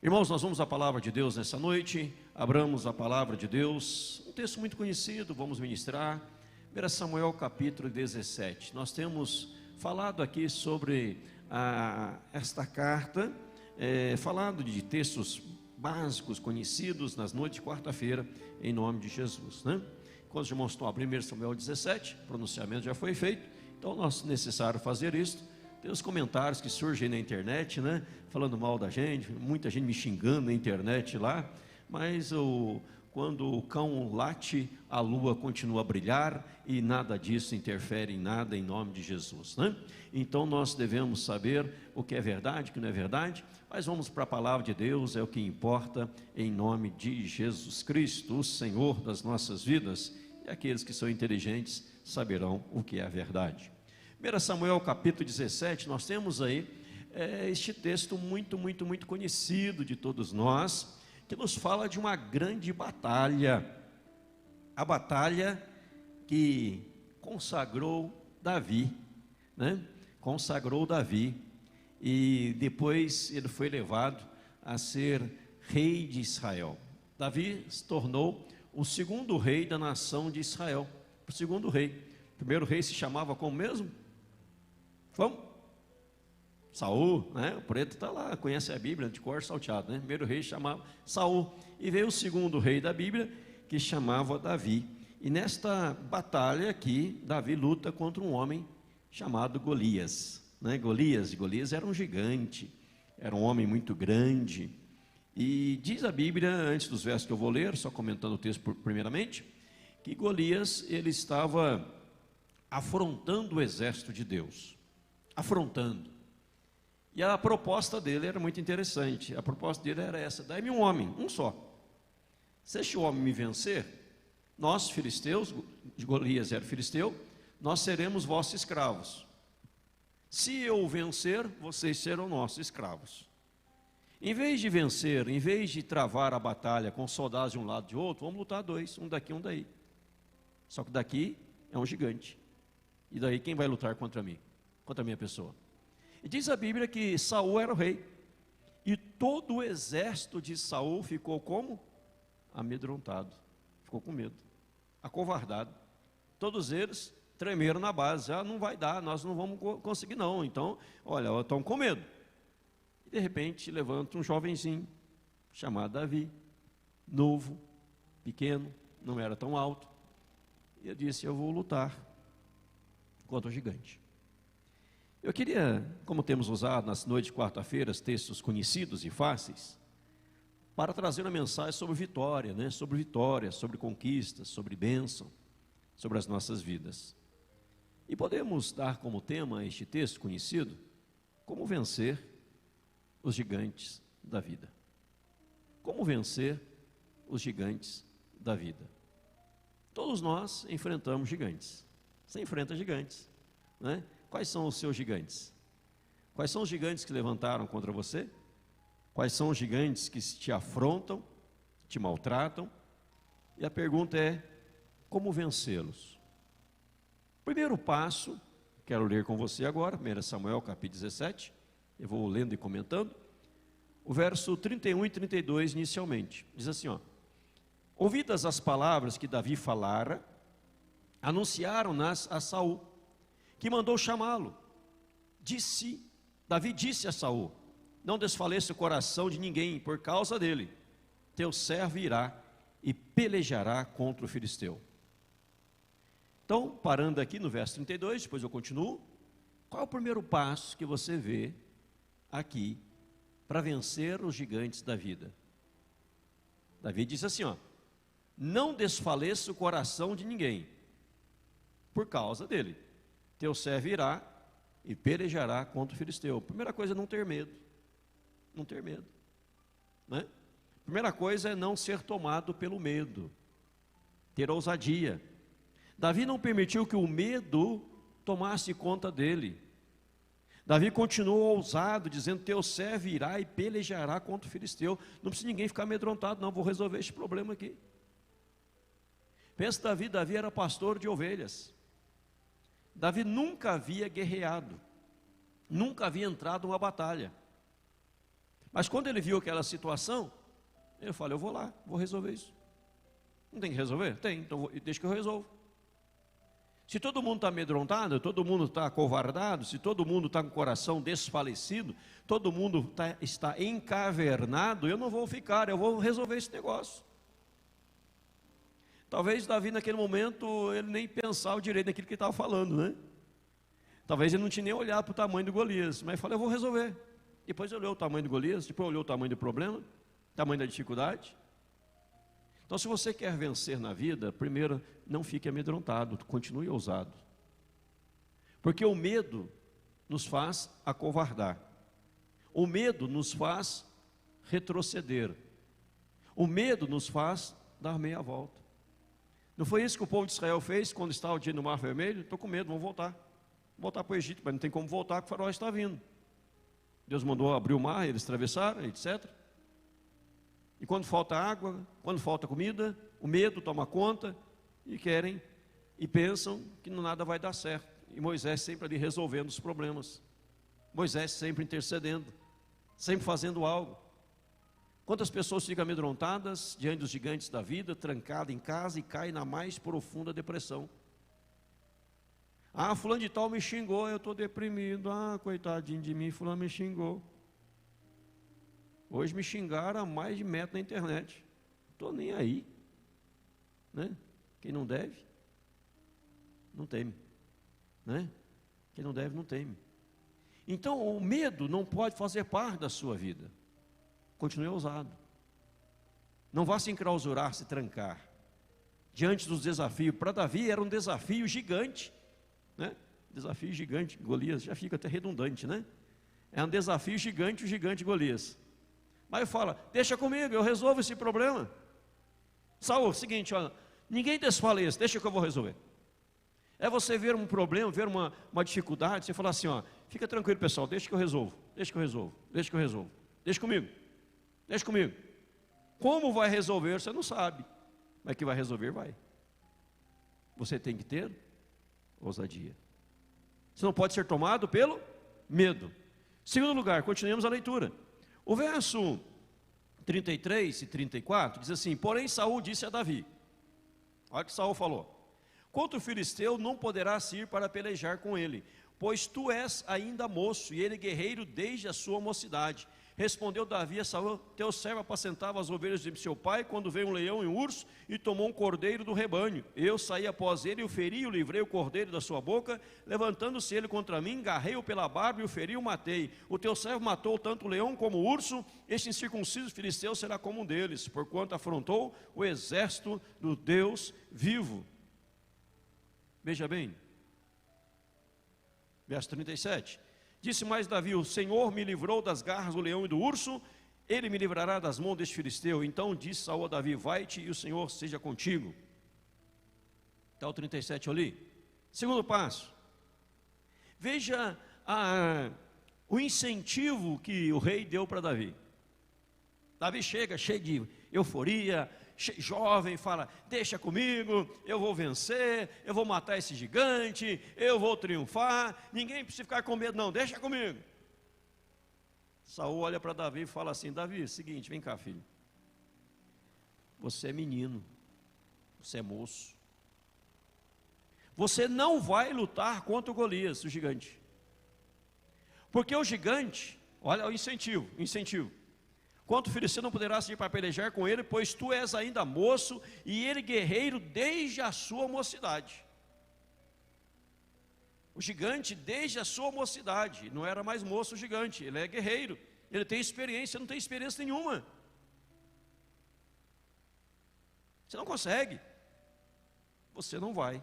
Irmãos, nós vamos à palavra de Deus nessa noite. Abramos a palavra de Deus, um texto muito conhecido, vamos ministrar 1 Samuel capítulo 17. Nós temos falado aqui sobre esta carta, falado de textos básicos, conhecidos nas noites de quarta-feira, em nome de Jesus, né? Quando os irmãos estão abrindo 1 Samuel 17, o pronunciamento já foi feito, então é necessário fazer isso. Tem os comentários que surgem na internet, né? Falando mal da gente, muita gente me xingando na internet lá, mas quando o cão late, a lua continua a brilhar e nada disso interfere em nada, em nome de Jesus, né? Então nós devemos saber o que é verdade, o que não é verdade, mas vamos para a palavra de Deus, é o que importa, em nome de Jesus Cristo, o Senhor das nossas vidas, e aqueles que são inteligentes saberão o que é a verdade. 1 Samuel capítulo 17, nós temos aí este texto muito conhecido de todos nós, que nos fala de uma grande batalha, a batalha que consagrou Davi, né? Consagrou Davi, e depois ele foi levado a ser rei de Israel. Davi se tornou o segundo rei da nação de Israel, o segundo rei. O primeiro rei se chamava como mesmo? Vamos? Saul, né? O preto está lá, conhece a Bíblia de cor salteado, né? O primeiro rei chamava Saul, e veio o segundo rei da Bíblia, que chamava Davi. E nesta batalha aqui, Davi luta contra um homem chamado Golias, né? Golias era um gigante, era um homem muito grande, e diz a Bíblia, antes dos versos que eu vou ler, só comentando o texto primeiramente, que Golias, ele estava afrontando o exército de Deus, afrontando. E a proposta dele era muito interessante. A proposta dele era essa: dai-me um homem, um só. Se este homem me vencer, nós filisteus, Golias era filisteu, nós seremos vossos escravos. Se eu o vencer, vocês serão nossos escravos. Em vez de vencer, em vez de travar a batalha com soldados de um lado e de outro, vamos lutar dois, um daqui, um daí. Só que daqui é um gigante. E daí quem vai lutar contra mim? Contra a minha pessoa. E diz a Bíblia que Saul era o rei, e todo o exército de Saul ficou como? Amedrontado, ficou com medo, acovardado. Todos eles tremeram na base: não vai dar, nós não vamos conseguir não. Então, olha, estão com medo. E de repente levanta um jovenzinho chamado Davi, novo, pequeno, não era tão alto, e ele disse: eu vou lutar contra o gigante. Eu queria, como temos usado nas noites de quarta-feira, textos conhecidos e fáceis, para trazer uma mensagem sobre vitória, né? Sobre vitória, sobre conquistas, sobre bênção, sobre as nossas vidas. E podemos dar como tema este texto conhecido: como vencer os gigantes da vida. Como vencer os gigantes da vida. Todos nós enfrentamos gigantes. Você enfrenta gigantes, né? Quais são os seus gigantes? Quais são os gigantes que levantaram contra você? Quais são os gigantes que te afrontam, te maltratam? E a pergunta é: como vencê-los? Primeiro passo, quero ler com você agora, 1 Samuel capítulo 17, eu vou lendo e comentando, o verso 31 e 32 inicialmente, diz assim, ó: ouvidas as palavras que Davi falara, anunciaram-nas a Saul, que mandou chamá-lo. Davi disse a Saul: não desfaleça o coração de ninguém por causa dele, teu servo irá e pelejará contra o filisteu. Então, parando aqui no verso 32, depois eu continuo. Qual é o primeiro passo que você vê aqui para vencer os gigantes da vida? Davi diz assim, ó: não desfaleça o coração de ninguém por causa dele, teu servo irá e pelejará contra o filisteu. Primeira coisa é não ter medo. Não ter medo, né? Primeira coisa é não ser tomado pelo medo, ter ousadia. Davi não permitiu que o medo tomasse conta dele. Davi continuou ousado, dizendo: teu servo irá e pelejará contra o filisteu. Não precisa ninguém ficar amedrontado, não, vou resolver este problema aqui. Pensa, Davi era pastor de ovelhas. Davi nunca havia guerreado, nunca havia entrado numa batalha. Mas quando ele viu aquela situação, ele falou: eu vou lá, vou resolver isso. Não tem que resolver? Tem, então deixa que eu resolvo. Se todo mundo está amedrontado, todo mundo está acovardado, se todo mundo está com o coração desfalecido, todo mundo está encavernado, eu não vou ficar, eu vou resolver esse negócio. Talvez Davi naquele momento, ele nem pensava direito naquilo que ele estava falando, né? Talvez ele não tinha nem olhado para o tamanho do Golias, mas falou: eu vou resolver. Depois olhou o tamanho do Golias, depois olhou o tamanho do problema, tamanho da dificuldade. Então, se você quer vencer na vida, primeiro, não fique amedrontado, continue ousado. Porque o medo nos faz acovardar. O medo nos faz retroceder. O medo nos faz dar meia volta. Não foi isso que o povo de Israel fez quando estava o dia no Mar Vermelho? Estou com medo, vamos voltar. Vamos voltar para o Egito, mas não tem como voltar, porque o faraó está vindo. Deus mandou abrir o mar, eles atravessaram, etc. E quando falta água, quando falta comida, o medo toma conta e querem e pensam que nada vai dar certo. E Moisés sempre ali resolvendo os problemas. Moisés sempre intercedendo, sempre fazendo algo. Quantas pessoas ficam amedrontadas diante dos gigantes da vida, trancadas em casa e caem na mais profunda depressão? Ah, fulano de tal me xingou, eu estou deprimido. Ah, coitadinho de mim, fulano me xingou. Hoje me xingaram a mais de metro na internet. Estou nem aí, né? Quem não deve, não teme, né? Quem não deve, não teme. Então, o medo não pode fazer parte da sua vida. Continue ousado. Não vá se enclausurar, se trancar diante dos desafios. Para Davi era um desafio gigante, né? Desafio gigante. Golias já fica até redundante, né? É um desafio gigante, o gigante Golias. Mas fala: deixa comigo, eu resolvo esse problema. Saul, seguinte, olha, ninguém desfaleça, deixa que eu vou resolver. É você ver um problema, ver uma dificuldade, você falar assim: ó, fica tranquilo, pessoal, deixa que eu resolvo, deixa que eu resolvo, deixa que eu resolvo, deixa comigo, deixa comigo. Como vai resolver, você não sabe, mas que vai resolver, vai. Você tem que ter ousadia. Você não pode ser tomado pelo medo. Segundo lugar, continuemos a leitura. O verso 33 e 34 diz assim: porém Saul disse a Davi, olha o que Saul falou: contra o filisteu não poderás ir para pelejar com ele, pois tu és ainda moço, e ele guerreiro desde a sua mocidade. Respondeu Davi a Saul: teu servo apacentava as ovelhas de seu pai, quando veio um leão e um urso, e tomou um cordeiro do rebanho. Eu saí após ele, e o feri, e o livrei o cordeiro da sua boca. Levantando-se ele contra mim, agarrei-o pela barba, e o feri, e o matei. O teu servo matou tanto o leão como o urso. Este incircunciso filisteu será como um deles, porquanto afrontou o exército do Deus vivo. Veja bem, verso 37. Disse mais Davi: o Senhor me livrou das garras do leão e do urso, ele me livrará das mãos deste filisteu. Então disse Saul a Davi: vai-te e o Senhor seja contigo. Está o 37 ali. Segundo passo, veja o incentivo que o rei deu para Davi. Davi chega cheio de euforia, jovem, fala: deixa comigo, eu vou vencer, eu vou matar esse gigante, eu vou triunfar, ninguém precisa ficar com medo não, deixa comigo. Saul olha para Davi e fala assim: Davi, seguinte, vem cá, filho, você é menino, você é moço, você não vai lutar contra o Golias, o gigante, porque o gigante, olha o incentivo, quanto filisteu não poderás ir para pelejar com ele, pois tu és ainda moço, e ele guerreiro desde a sua mocidade. O gigante desde a sua mocidade, não era mais moço o gigante, ele é guerreiro, ele tem experiência, não tem experiência nenhuma. Você não consegue, você não vai.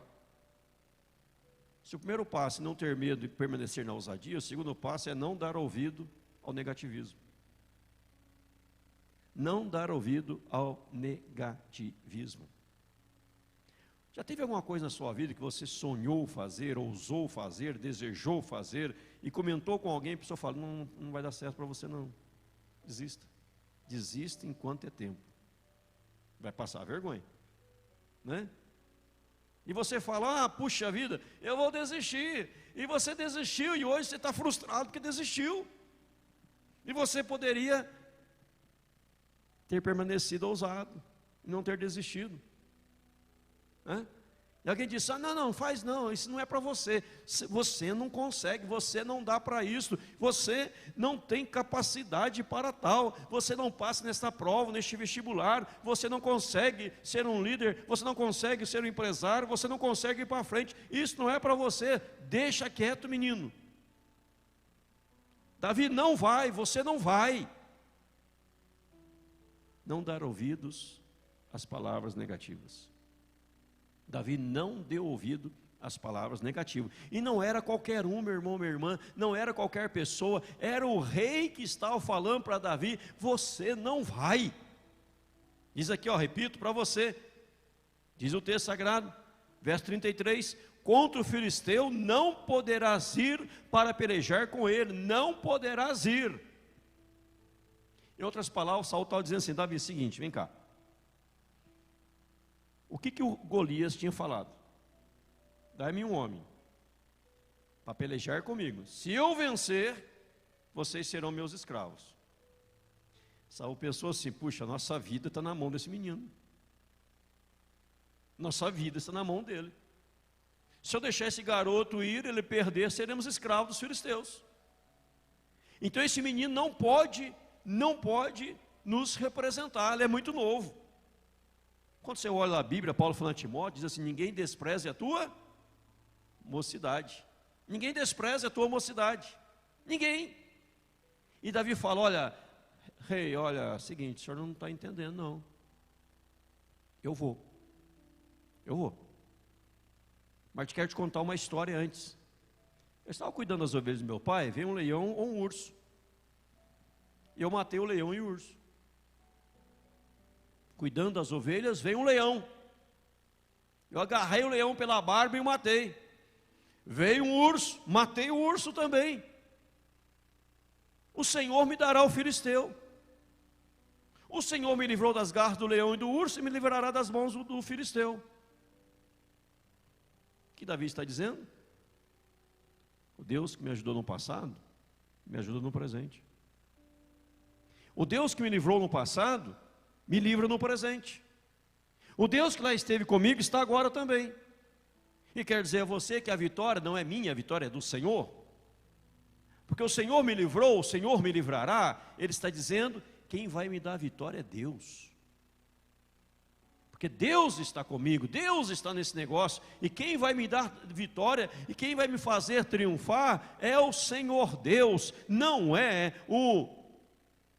Se o primeiro passo é não ter medo e permanecer na ousadia, o segundo passo é não dar ouvido ao negativismo. Não dar ouvido ao negativismo. Já teve alguma coisa na sua vida que você sonhou fazer, ousou fazer, desejou fazer e comentou com alguém e a pessoa fala: não vai dar certo para você não, desista. Desista enquanto é tempo, vai passar vergonha, né? E você fala: puxa vida, eu vou desistir, e você desistiu, e hoje você está frustrado porque desistiu, e você poderia ter permanecido ousado, não ter desistido. E alguém disse, não faz não, isso não é para você. Você não consegue, você não dá para isso, você não tem capacidade para tal, você não passa nesta prova, neste vestibular, você não consegue ser um líder, você não consegue ser um empresário, você não consegue ir para frente, isso não é para você, deixa quieto, menino. Davi não vai, você não vai. Não dar ouvidos às palavras negativas. Davi não deu ouvido às palavras negativas. E não era qualquer um, meu irmão, minha irmã, não era qualquer pessoa, era o rei que estava falando para Davi, você não vai. Diz aqui, repito para você, diz o texto sagrado, verso 33, contra o filisteu não poderás ir para pelejar com ele, não poderás ir. Em outras palavras, Saul estava dizendo assim, Davi, seguinte, vem cá. O que o Golias tinha falado? Dai-me um homem para pelejar comigo. Se eu vencer, vocês serão meus escravos. Saul pensou assim, puxa, nossa vida está na mão desse menino. Nossa vida está na mão dele. Se eu deixar esse garoto ir, ele perder, seremos escravos dos filisteus. Então esse menino não pode nos representar, ele é muito novo. Quando você olha a Bíblia, Paulo falando a Timóteo, diz assim, ninguém despreze a tua mocidade. Ninguém despreze a tua mocidade. Ninguém. E Davi fala, olha, rei, olha, seguinte, o senhor não está entendendo não. Eu vou. Mas quero te contar uma história antes. Eu estava cuidando das ovelhas do meu pai, veio um leão ou um urso. E eu matei o leão e o urso. Cuidando das ovelhas, veio um leão. Eu agarrei o leão pela barba e o matei. Veio um urso, matei o urso também. O Senhor me dará o filisteu. O Senhor me livrou das garras do leão e do urso e me livrará das mãos do filisteu. O que Davi está dizendo? O Deus que me ajudou no passado, me ajuda no presente. O Deus que me livrou no passado, me livra no presente. O Deus que lá esteve comigo está agora também. E quer dizer a você que a vitória não é minha, a vitória é do Senhor. Porque o Senhor me livrou, o Senhor me livrará. Ele está dizendo, quem vai me dar a vitória é Deus. Porque Deus está comigo, Deus está nesse negócio. E quem vai me dar vitória e quem vai me fazer triunfar é o Senhor Deus. Não é o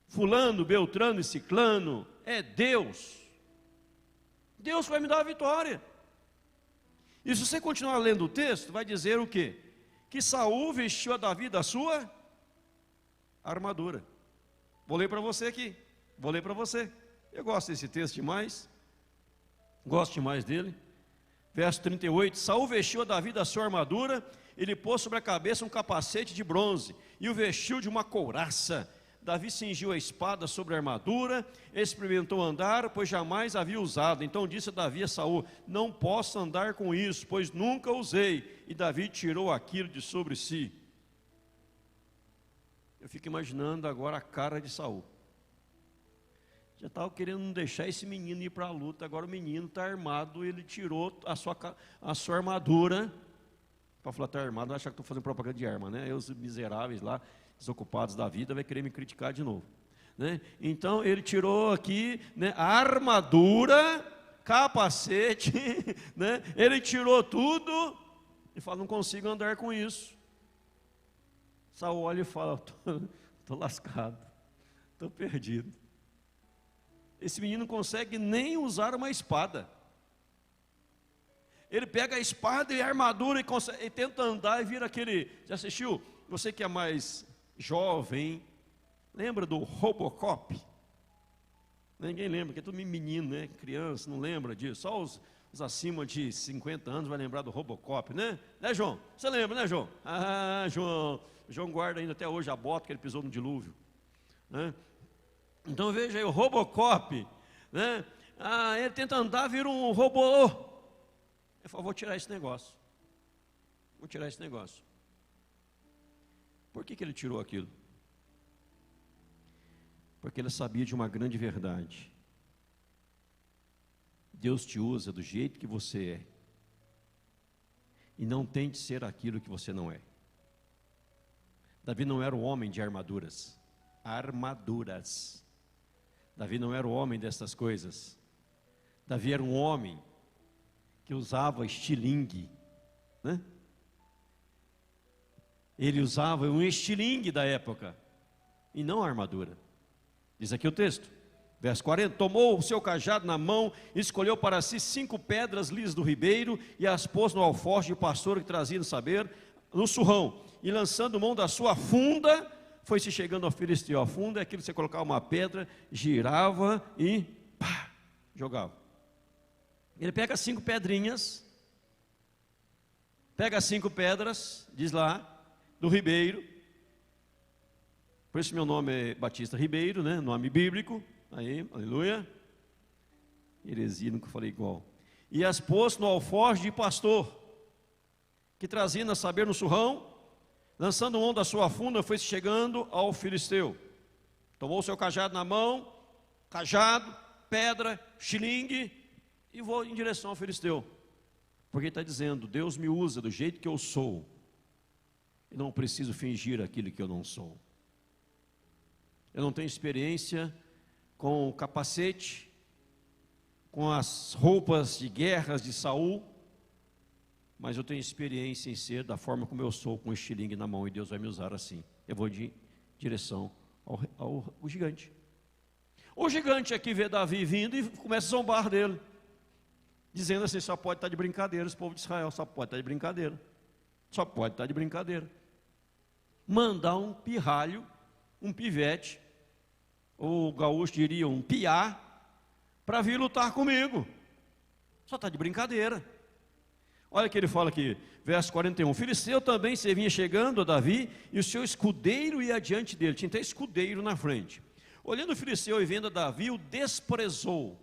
fulano, beltrano e ciclano. É Deus. Deus vai me dar a vitória. E se você continuar lendo o texto, vai dizer o quê? Que Saul vestiu a Davi da sua armadura. Vou ler para você aqui. Vou ler para você. Eu gosto desse texto demais. Gosto demais dele. Verso 38. Saul vestiu a Davi da sua armadura. Ele pôs sobre a cabeça um capacete de bronze e o vestiu de uma couraça. Davi cingiu a espada sobre a armadura, experimentou andar, pois jamais havia usado. Então disse Davi a Saul, não posso andar com isso, pois nunca usei. E Davi tirou aquilo de sobre si. Eu fico imaginando agora a cara de Saul. Já estava querendo não deixar esse menino ir para a luta, agora o menino está armado, ele tirou a sua armadura. Para falar está armado, vai achar que estou fazendo propaganda de arma, né? Os miseráveis lá, desocupados da vida, vai querer me criticar de novo, né? Então ele tirou aqui, né, a armadura, capacete, né? Ele tirou tudo e fala, não consigo andar com isso. Saul olha e fala, estou lascado, estou perdido. Esse menino não consegue nem usar uma espada. Ele pega a espada e a armadura e tenta andar e vira aquele... Já assistiu? Você que é mais jovem, lembra do Robocop? Ninguém lembra, porque é tudo menino, né? Criança, não lembra disso. Só os acima de 50 anos vai lembrar do Robocop, né? Né, João? Você lembra, né, João? Ah, João. João guarda ainda até hoje a bota que ele pisou no dilúvio, né? Então veja aí, o Robocop, né? Ele tenta andar, vira um robô. Eu falo, vou tirar esse negócio. Vou tirar esse negócio. Por que ele tirou aquilo? Porque ele sabia de uma grande verdade. Deus te usa do jeito que você é. E não tente ser aquilo que você não é. Davi não era o homem de armaduras. Armaduras. Davi não era o homem dessas coisas. Davi era um homem que usava estilingue, né? Ele usava um estilingue da época, e não a armadura. Diz aqui o texto, verso 40, tomou o seu cajado na mão, escolheu para si 5 pedras lisas do ribeiro, e as pôs no alforje de pastor que trazia no saber, no surrão, e lançando mão da sua funda, foi-se chegando ao filisteu. A funda é aquilo que você colocava uma pedra, girava e pá, jogava. Ele pega 5 pedrinhas, pega 5 pedras, diz lá, do ribeiro. Por isso meu nome é Batista Ribeiro, né? Nome bíblico. Aí, aleluia. Heresia, nunca falei igual. E as pôs no alforje de pastor, que trazia a saber no surrão, lançando mão da sua funda, foi chegando ao filisteu. Tomou o seu cajado na mão, cajado, pedra, xilingue, e vou em direção ao filisteu. Porque ele está dizendo, Deus me usa do jeito que eu sou. Eu não preciso fingir aquilo que eu não sou. Eu não tenho experiência com o capacete, com as roupas de guerras de Saul, mas eu tenho experiência em ser da forma como eu sou, com o estilingue na mão, e Deus vai me usar assim. Eu vou de direção ao gigante. O gigante aqui vê Davi vindo e começa a zombar dele, dizendo assim, só pode estar de brincadeira, esse povo de Israel, só pode estar de brincadeira, só pode estar de brincadeira. Mandar um pirralho, um pivete, ou gaúcho diria um piá, para vir lutar comigo, só está de brincadeira. Olha o que ele fala aqui, verso 41, o filisteu também se vinha chegando a Davi, e o seu escudeiro ia adiante dele, tinha até escudeiro na frente. Olhando o filisteu e vendo a Davi, o desprezou,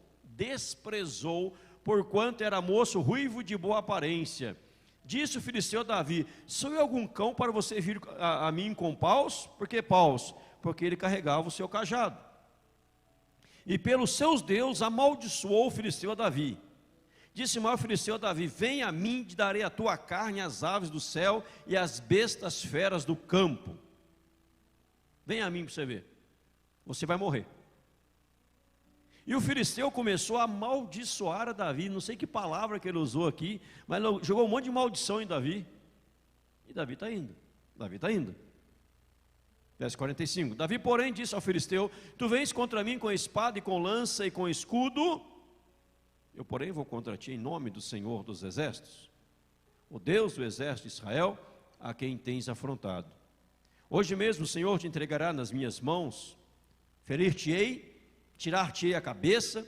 porquanto era moço ruivo de boa aparência. Disse o filisteu a Davi, sou eu algum cão para você vir a mim com paus? Por que paus? Porque ele carregava o seu cajado. E pelos seus deuses amaldiçoou o filisteu a Davi. Disse mais o filisteu a Davi, vem a mim, te darei a tua carne, as aves do céu e as bestas feras do campo. Vem a mim para você ver, você vai morrer. E o filisteu começou a amaldiçoar a Davi, não sei que palavra que ele usou aqui, mas jogou um monte de maldição em Davi. E Davi está indo. Verso 45, Davi porém disse ao filisteu, tu vens contra mim com espada e com lança e com escudo, eu porém vou contra ti em nome do Senhor dos exércitos, o Deus do exército de Israel, a quem tens afrontado. Hoje mesmo o Senhor te entregará nas minhas mãos, ferir-te-ei, tirar-te-ei a cabeça,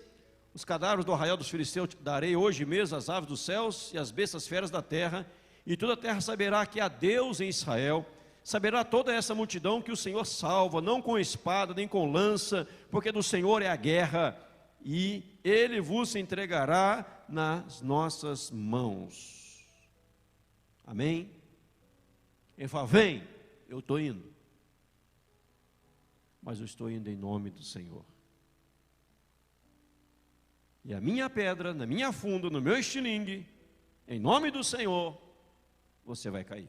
os cadáveres do arraial dos filisteus te darei hoje mesmo as aves dos céus e as bestas feras da terra, e toda a terra saberá que há Deus em Israel, saberá toda essa multidão que o Senhor salva, não com espada nem com lança, porque do Senhor é a guerra, e Ele vos entregará nas nossas mãos. Amém? Ele fala, vem, eu estou indo, mas eu estou indo em nome do Senhor. E a minha pedra, na minha funda, no meu estilingue, em nome do Senhor, você vai cair.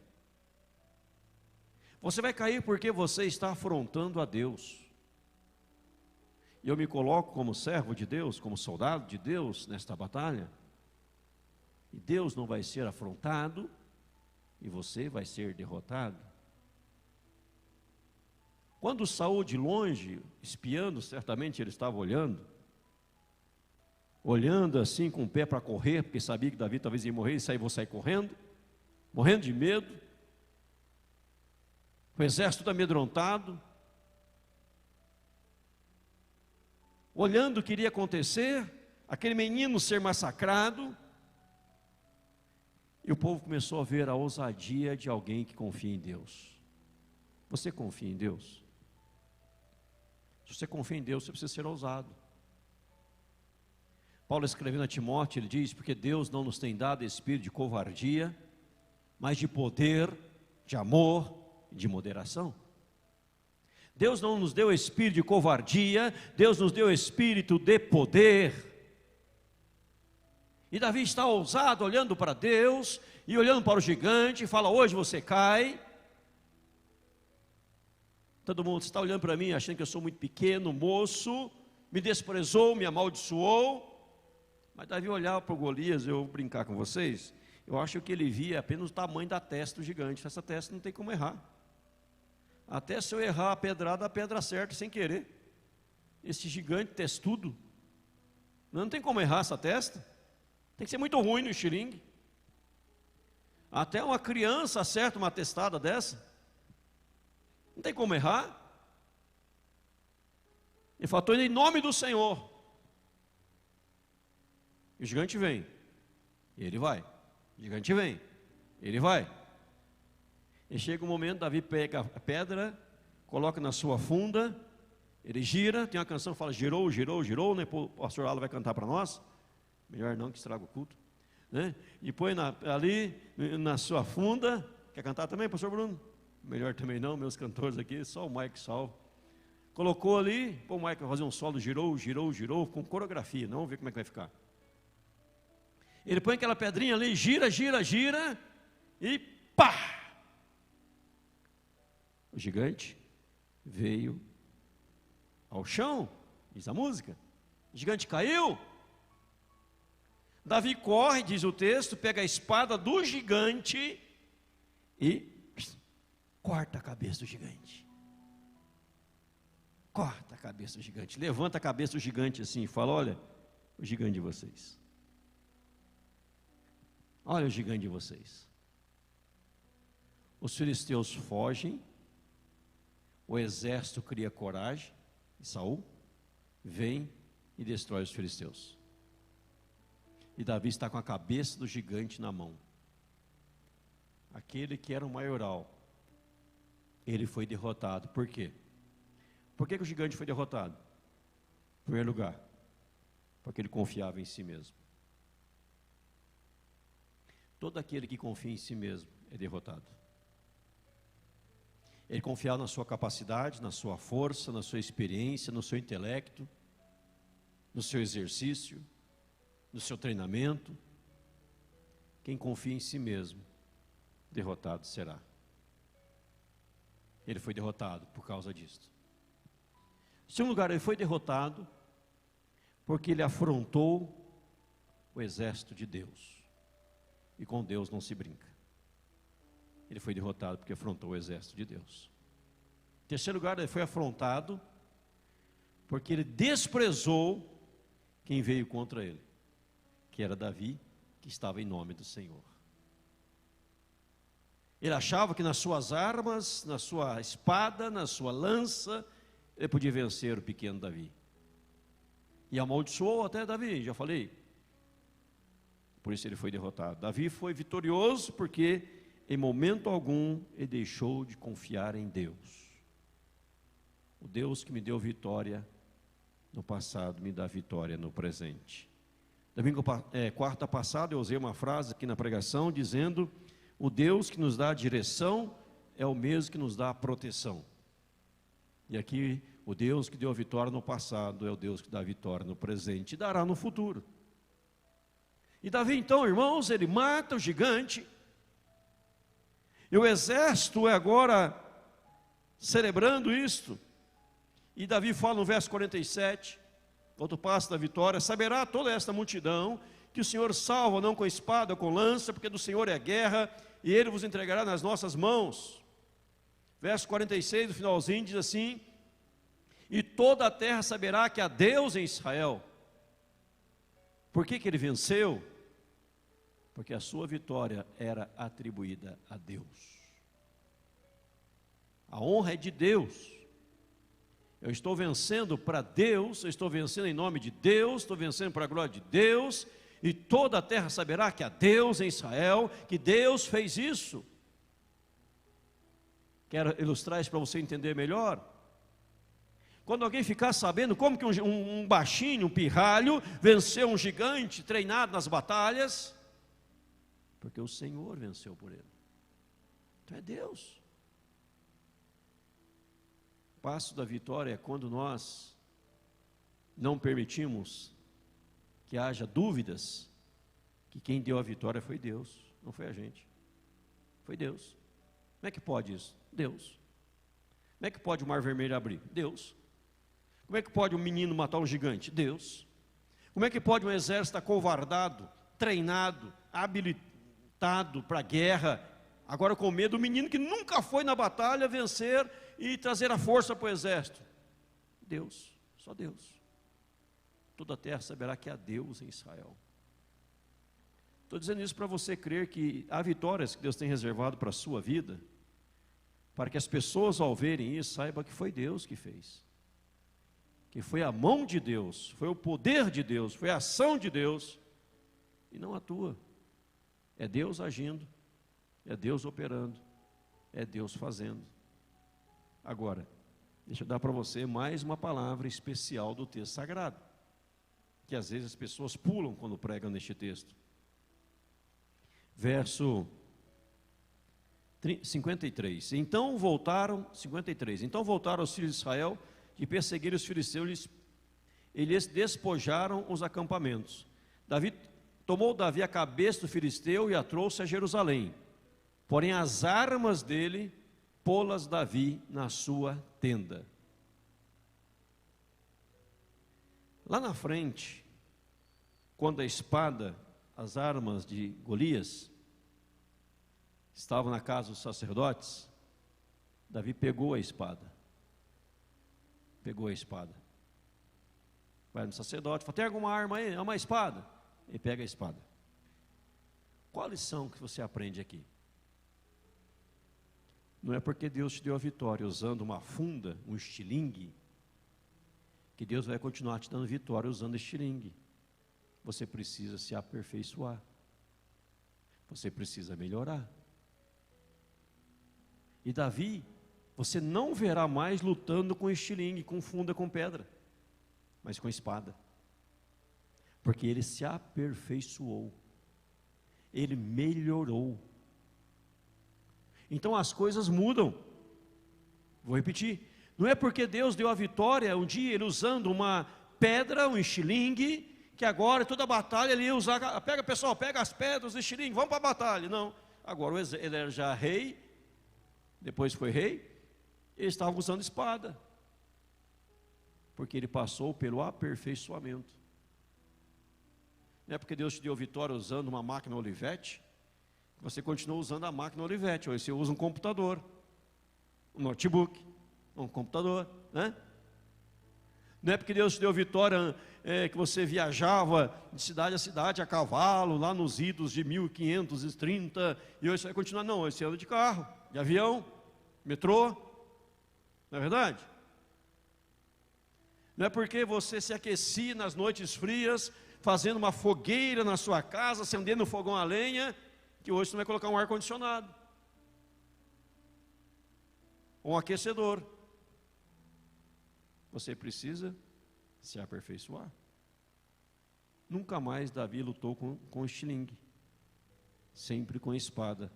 Você vai cair porque você está afrontando a Deus. E eu me coloco como servo de Deus, como soldado de Deus nesta batalha. E Deus não vai ser afrontado, e você vai ser derrotado. Quando Saul de longe, espiando, certamente ele estava olhando assim com o pé para correr, porque sabia que Davi talvez ia morrer, e vou sair correndo, morrendo de medo, o exército amedrontado, olhando o que iria acontecer, aquele menino ser massacrado, e o povo começou a ver a ousadia de alguém que confia em Deus. Você confia em Deus? Se você confia em Deus, você precisa ser ousado. Paulo escrevendo a Timóteo, ele diz, porque Deus não nos tem dado espírito de covardia, mas de poder, de amor e de moderação. Deus não nos deu espírito de covardia, Deus nos deu espírito de poder. E Davi está ousado, olhando para Deus e olhando para o gigante, e fala: hoje você cai. Todo mundo está olhando para mim, achando que eu sou muito pequeno, moço, me desprezou, me amaldiçoou. Mas Davi olhava para o Golias, eu vou brincar com vocês, eu acho que ele via apenas o tamanho da testa do gigante. Essa testa não tem como errar. Até se eu errar a pedrada, a pedra acerta sem querer. Esse gigante testudo, não tem como errar essa testa. Tem que ser muito ruim no estilingue. Até uma criança acerta uma testada dessa. Não tem como errar. Ele falou: estou indo em nome do Senhor. E o gigante vem, e ele vai. O gigante vem, ele vai. E chega um momento, Davi pega a pedra, coloca na sua funda, ele gira. Tem uma canção que fala: girou, girou, girou, né? O pastor Alan vai cantar para nós. Melhor não, que estraga o culto, né? E põe ali na sua funda. Quer cantar também, pastor Bruno? Melhor também não, meus cantores aqui, só o Mike Sal. Colocou ali, pô, o Mike vai fazer um solo, girou, girou, girou, com coreografia, não, vamos ver como é que vai ficar. Ele põe aquela pedrinha ali, gira, gira, gira, e pá! O gigante veio ao chão, diz a música. O gigante caiu. Davi corre, diz o texto, pega a espada do gigante e corta a cabeça do gigante. Corta a cabeça do gigante. Levanta a cabeça do gigante assim e fala: olha, o gigante de vocês. Olha o gigante de vocês. Os filisteus fogem. O exército cria coragem. E Saul vem e destrói os filisteus. E Davi está com a cabeça do gigante na mão. Aquele que era o maioral, ele foi derrotado. Por quê? Por que o gigante foi derrotado? Em primeiro lugar, porque ele confiava em si mesmo. Todo aquele que confia em si mesmo é derrotado. Ele confiava na sua capacidade, na sua força, na sua experiência, no seu intelecto, no seu exercício, no seu treinamento. Quem confia em si mesmo, derrotado será. Ele foi derrotado por causa disso. Em segundo lugar, ele foi derrotado porque ele afrontou o exército de Deus. E com Deus não se brinca. Ele foi derrotado porque afrontou o exército de Deus. Em terceiro lugar, ele foi afrontado porque ele desprezou quem veio contra ele, que era Davi, que estava em nome do Senhor. Ele achava que nas suas armas, na sua espada, na sua lança, ele podia vencer o pequeno Davi. E amaldiçoou até Davi, já falei. Por isso ele foi derrotado. Davi foi vitorioso porque em momento algum ele deixou de confiar em Deus. O Deus que me deu vitória no passado me dá vitória no presente. Quarta passada eu usei uma frase aqui na pregação dizendo: o Deus que nos dá a direção é o mesmo que nos dá a proteção. E aqui o Deus que deu a vitória no passado é o Deus que dá a vitória no presente e dará no futuro. E Davi então, irmãos, ele mata o gigante. E o exército é agora celebrando isto. E Davi fala no verso 47, outro passo da vitória: saberá toda esta multidão que o Senhor salva não com espada ou com lança, porque do Senhor é a guerra, e Ele vos entregará nas nossas mãos. Verso 46, do finalzinho, diz assim: e toda a terra saberá que há Deus em Israel. Por que Ele venceu? Porque a sua vitória era atribuída a Deus. A honra é de Deus. Eu estou vencendo para Deus, eu estou vencendo em nome de Deus, estou vencendo para a glória de Deus, e toda a terra saberá que há Deus em Israel, que Deus fez isso. Quero ilustrar isso para você entender melhor. Quando alguém ficar sabendo como que um baixinho, um pirralho, venceu um gigante treinado nas batalhas, porque o Senhor venceu por ele. Então é Deus. passo da vitória é quando nós não permitimos que haja dúvidas que quem deu a vitória foi Deus, não foi a gente, foi Deus. Como é que pode isso? Deus. Como é que pode o mar vermelho abrir? Deus. Como é que pode um menino matar um gigante? Deus. Como é que pode um exército acovardado, treinado, habilitado para a guerra, agora com medo, um menino que nunca foi na batalha vencer e trazer a força para o exército? Deus, só Deus. Toda a terra saberá que há Deus em Israel. Estou dizendo isso para você crer que há vitórias que Deus tem reservado para a sua vida, para que as pessoas ao verem isso saibam que foi Deus que fez, que foi a mão de Deus, foi o poder de Deus, foi a ação de Deus, e não a tua. É Deus agindo, é Deus operando, é Deus fazendo. Agora, deixa eu dar para você mais uma palavra especial do texto sagrado, que às vezes as pessoas pulam quando pregam neste texto. Verso 53. Então voltaram os filhos de Israel de perseguir os filisteus, eles despojaram os acampamentos. Tomou Davi a cabeça do filisteu e a trouxe a Jerusalém. Porém as armas dele pô-las Davi na sua tenda. Lá na frente, quando a espada, as armas de Golias estavam na casa dos sacerdotes, Davi pegou a espada. Vai no sacerdote, fala: tem alguma arma aí? É uma espada? Ele pega a espada. Qual a lição que você aprende aqui? Não é porque Deus te deu a vitória usando uma funda, um estilingue, que Deus vai continuar te dando vitória usando estilingue. Você precisa se aperfeiçoar. Você precisa melhorar. E Davi, você não verá mais lutando com estilingue, com funda, com pedra, mas com espada. Porque ele se aperfeiçoou. Ele melhorou. Então as coisas mudam. Vou repetir. Não é porque Deus deu a vitória um dia, ele usando uma pedra, um estilingue, que agora toda a batalha ele ia usar, pessoal, pega as pedras, o estilingue, vamos para a batalha. Não, agora ele era já rei, depois foi rei, ele estava usando espada, porque ele passou pelo aperfeiçoamento. Não é porque Deus te deu vitória usando uma máquina Olivetti, que você continua usando a máquina Olivetti. Hoje você usa um computador, um notebook, um computador, né? Não é porque Deus te deu vitória que você viajava de cidade a cidade a cavalo, lá nos idos de 1530, e hoje você vai continuar. Não, hoje você anda de carro, de avião, metrô, não é verdade? Não é porque você se aquecia nas noites frias, fazendo uma fogueira na sua casa, acendendo um fogão a lenha, que hoje você vai colocar um ar-condicionado, um aquecedor. Você precisa se aperfeiçoar. Nunca mais Davi lutou com estilingue, sempre com espada,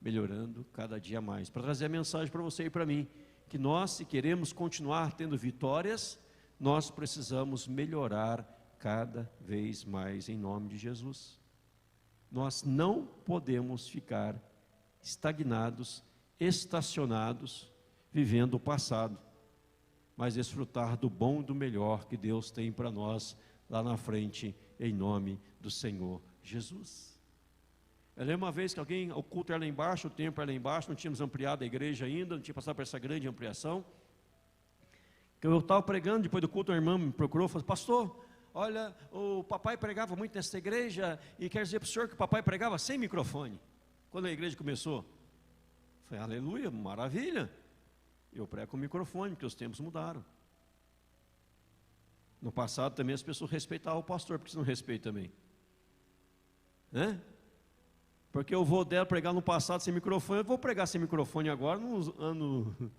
melhorando cada dia mais. Para trazer a mensagem para você e para mim, que nós, se queremos continuar tendo vitórias, nós precisamos melhorar cada vez mais em nome de Jesus. Nós não podemos ficar estagnados, estacionados, vivendo o passado, mas desfrutar do bom e do melhor que Deus tem para nós lá na frente, em nome do Senhor Jesus. Eu lembro uma vez que o culto era lá embaixo, o templo era lá embaixo, não tínhamos ampliado a igreja ainda, não tinha passado por essa grande ampliação, que eu estava pregando, depois do culto a irmã me procurou e falou: pastor, olha, o papai pregava muito nessa igreja, e quer dizer para o senhor que o papai pregava sem microfone, quando a igreja começou. Eu falei: aleluia, maravilha. Eu prego com microfone, porque os tempos mudaram. No passado também as pessoas respeitavam o pastor, porque você não respeita também, né? Porque eu vou dela pregar no passado sem microfone, eu vou pregar sem microfone agora, no ano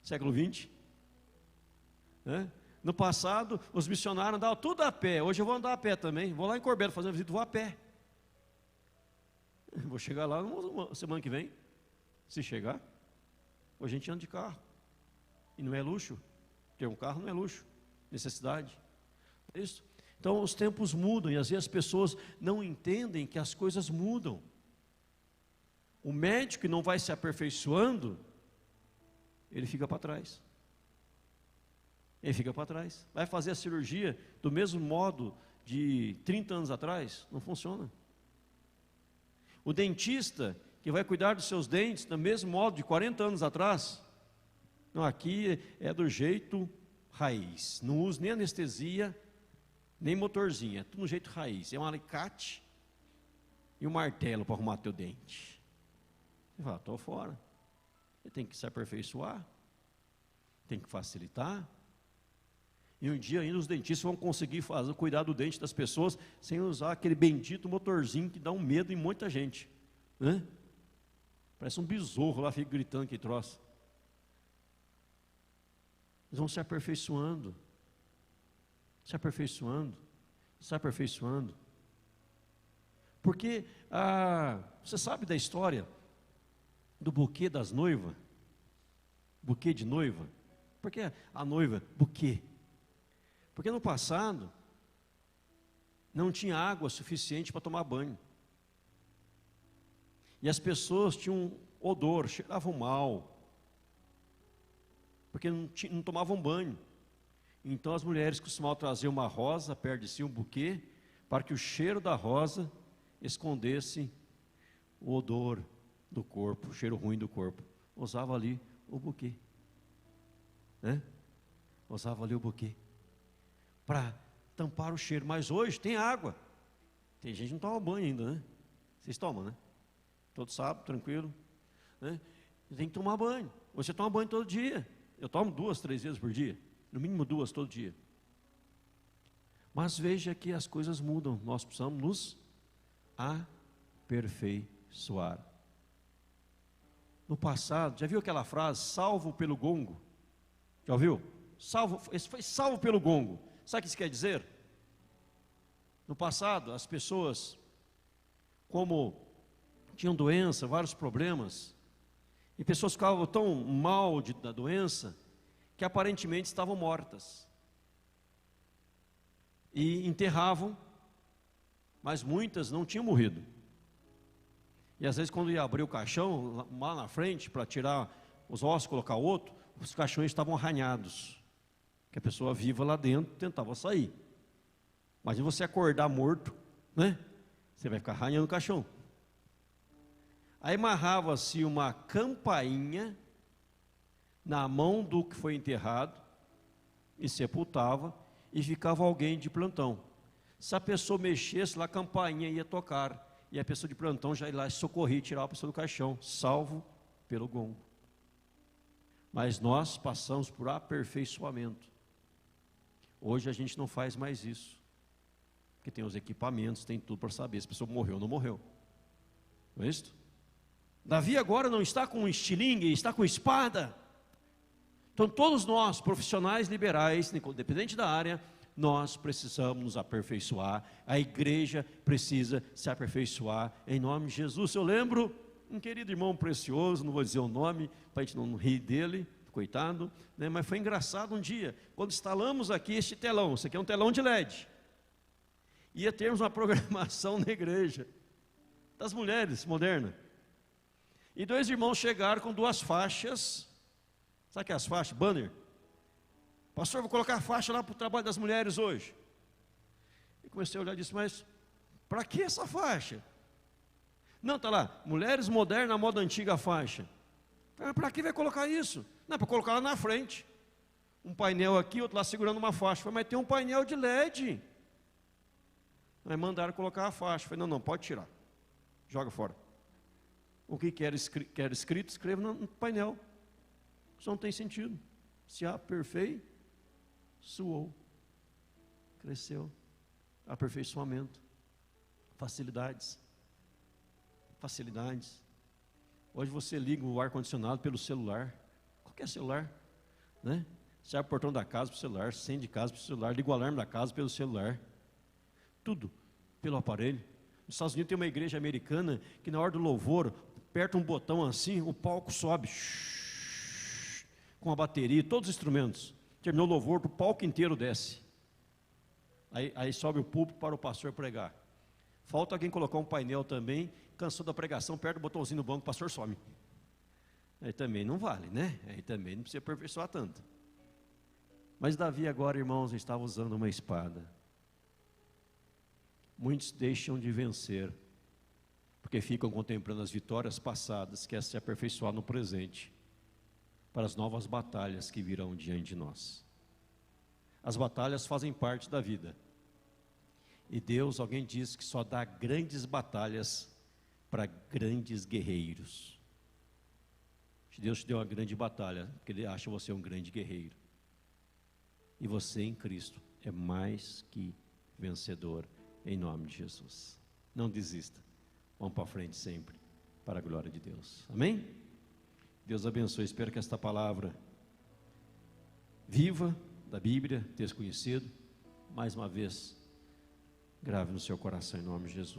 século 20, né? No passado, os missionários andavam tudo a pé, hoje eu vou andar a pé também, vou lá em Corbeiro fazer uma visita, vou a pé. Vou chegar lá semana que vem, se chegar, hoje a gente anda de carro. E não é luxo. Ter um carro não é luxo, necessidade. É isso. Então os tempos mudam e às vezes as pessoas não entendem que as coisas mudam. O médico que não vai se aperfeiçoando, ele fica para trás. Ele fica para trás. Vai fazer a cirurgia do mesmo modo de 30 anos atrás, não funciona. O dentista que vai cuidar dos seus dentes do mesmo modo de 40 anos atrás, não, aqui é do jeito raiz. Não usa nem anestesia, nem motorzinha, é tudo no jeito raiz. É um alicate e um martelo para arrumar teu dente. Você fala, estou fora. Você tem que se aperfeiçoar, tem que facilitar. E um dia ainda os dentistas vão conseguir cuidar do dente das pessoas sem usar aquele bendito motorzinho que dá um medo em muita gente, né? Parece um besouro lá, fica gritando que troço. Eles vão se aperfeiçoando, se aperfeiçoando, se aperfeiçoando. Porque você sabe da história do buquê das noivas? Buquê de noiva? Por que a noiva, buquê? Porque no passado não tinha água suficiente para tomar banho. E as pessoas tinham odor, cheiravam mal, porque não tomavam banho. Então as mulheres costumavam trazer uma rosa perto de si, um buquê, para que o cheiro da rosa escondesse o odor do corpo, o cheiro ruim do corpo. Usava ali o buquê, né? Usava ali o buquê para tampar o cheiro. Mas hoje tem água. Tem gente que não toma banho ainda, né? Vocês tomam, né? Todo sábado, tranquilo, né? Tem que tomar banho. Você toma banho todo dia. Eu tomo 2, 3 vezes por dia. No mínimo 2 todo dia. Mas veja que as coisas mudam. Nós precisamos nos aperfeiçoar. No passado, já viu aquela frase, salvo pelo gongo? Já ouviu? Esse foi salvo pelo gongo. Sabe o que isso quer dizer? No passado, as pessoas, como tinham doença, vários problemas, e pessoas ficavam tão mal da doença, que aparentemente estavam mortas. E enterravam, mas muitas não tinham morrido. E às vezes quando ia abrir o caixão, lá na frente, para tirar os ossos, colocar outro, os caixões estavam arranhados. Que a pessoa viva lá dentro tentava sair. Imagina você acordar morto, né? Você vai ficar arranhando o caixão. Aí amarrava-se uma campainha na mão do que foi enterrado e sepultava, e ficava alguém de plantão. Se a pessoa mexesse lá, a campainha ia tocar, e a pessoa de plantão já ia lá socorrer e tirar a pessoa do caixão, salvo pelo gongo. Mas nós passamos por aperfeiçoamento. Hoje a gente não faz mais isso, porque tem os equipamentos, tem tudo para saber se a pessoa morreu ou não morreu. Não é isso? Davi agora não está com estilingue, está com espada. Então todos nós, profissionais liberais, independente da área, nós precisamos nos aperfeiçoar. A igreja precisa se aperfeiçoar em nome de Jesus. Eu lembro um querido irmão precioso, não vou dizer o nome para a gente não rir dele, coitado, né? Mas foi engraçado um dia, quando instalamos aqui este telão. Isso aqui é um telão de LED. Ia termos uma programação na igreja das mulheres modernas. E 2 irmãos chegaram com 2 faixas. Sabe que é as faixas? Banner. Pastor, vou colocar a faixa lá para o trabalho das mulheres hoje. E comecei a olhar e disse, mas para que essa faixa? Não, está lá, mulheres modernas na moda antiga faixa. Para que vai colocar isso? Não, é para colocar lá na frente. Um painel aqui, outro lá segurando uma faixa. Mas tem um painel de LED. Aí mandaram colocar a faixa. Falei, não, pode tirar. Joga fora. O que quer escrito, escreva no painel. Isso não tem sentido. Se aperfeiçoou, cresceu, aperfeiçoamento, facilidades. Hoje você liga o ar-condicionado pelo celular, qualquer celular, né? Você abre o portão da casa pelo celular, acende de casa pelo celular, liga o alarme da casa pelo celular, tudo pelo aparelho. Nos Estados Unidos tem uma igreja americana que na hora do louvor, aperta um botão assim, o palco sobe, com a bateria, todos os instrumentos. Terminou o louvor, o palco inteiro desce. Aí sobe o púlpito para o pastor pregar. Falta alguém colocar um painel também, cansou da pregação, aperta o botãozinho no banco, o pastor some. Aí também não vale, né? Aí também não precisa aperfeiçoar tanto. Mas Davi agora, irmãos, estava usando uma espada. Muitos deixam de vencer, porque ficam contemplando as vitórias passadas, quer se aperfeiçoar no presente, para as novas batalhas que virão diante de nós. As batalhas fazem parte da vida. E Deus, alguém diz que só dá grandes batalhas para grandes guerreiros. Deus te deu uma grande batalha, porque Ele acha você um grande guerreiro. E você em Cristo é mais que vencedor, em nome de Jesus. Não desista, vamos para frente sempre, para a glória de Deus. Amém? Deus abençoe, espero que esta palavra viva da Bíblia, texto conhecido, mais uma vez, grave no seu coração em nome de Jesus.